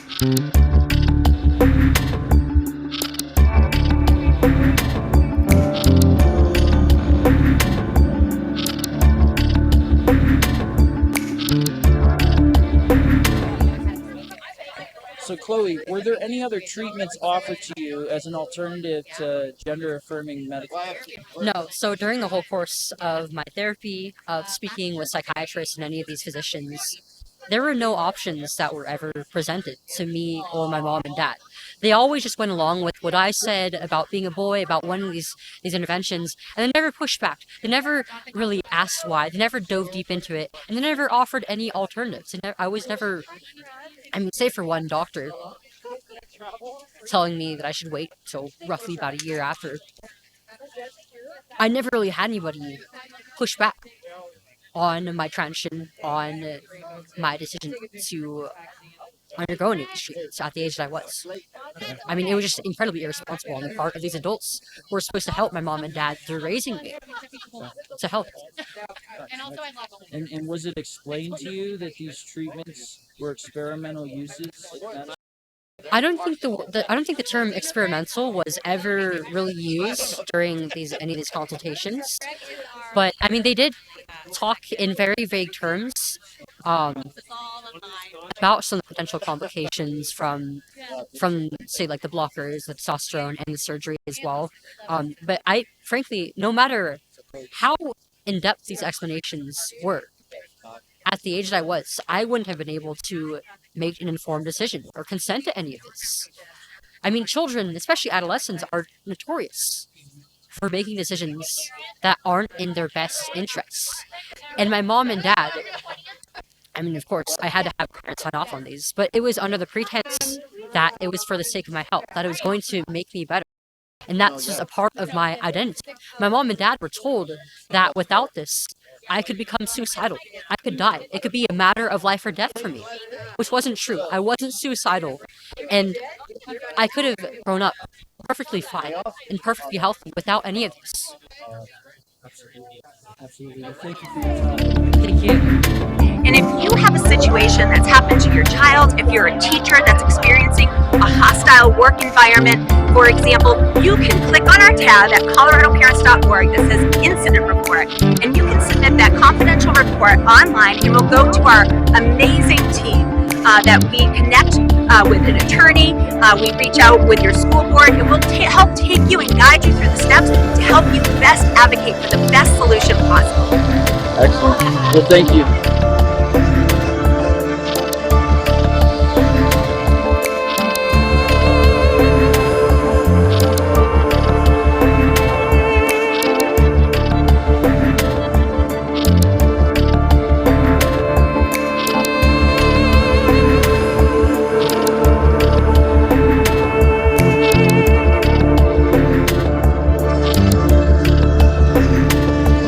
So, Chloe, were there any other treatments offered to you as an alternative to gender-affirming medical therapy? No, so during the whole course of my therapy, of speaking with psychiatrists and any of these physicians, there were no options that were ever presented to me or my mom and dad. They always just went along with what I said about being a boy, about wanting these interventions, and they never pushed back. They never really asked why. They never dove deep into it, and they never offered any alternatives. I was never, I mean, say for one doctor telling me that I should wait till roughly about a year after. I never really had anybody push back on my transition, on my decision to undergo any of these treatments at the age that I was. I mean, it was just incredibly irresponsible on the part of these adults who were supposed to help my mom and dad through raising me, to help. And was it explained to you that these treatments were experimental uses? I don't think the term experimental was ever really used during any of these consultations. But I mean, they did talk in very vague terms um, about some potential complications from say like the blockers, the testosterone, and the surgery as well. But I frankly, no matter how in depth these explanations were, at the age that I was, I wouldn't have been able to make an informed decision or consent to any of this. I mean, children, especially adolescents, are notorious for making decisions that aren't in their best interests. And my mom and dad, I mean, of course, I had to have parents sign off on these, but it was under the pretense that it was for the sake of my health, that it was going to make me better. And that's just a part of my identity. My mom and dad were told that without this, I could become suicidal. I could die. It could be a matter of life or death for me, which wasn't true. I wasn't suicidal. And I could have grown up perfectly fine and perfectly healthy without any of this. Absolutely. Absolutely. Well, thank you for your time. Thank you. And if you have a situation that's happened to your child, if you're a teacher that's experiencing a hostile work environment, for example, you can click on our tab at coloradoparents.org that says Incident Report, and you can submit that confidential report online, and we'll go to our amazing team that we connect with an attorney, we reach out with your school board, and we'll help take you and guide you through the steps to help you best advocate for the best solution possible. Excellent. Well, thank you.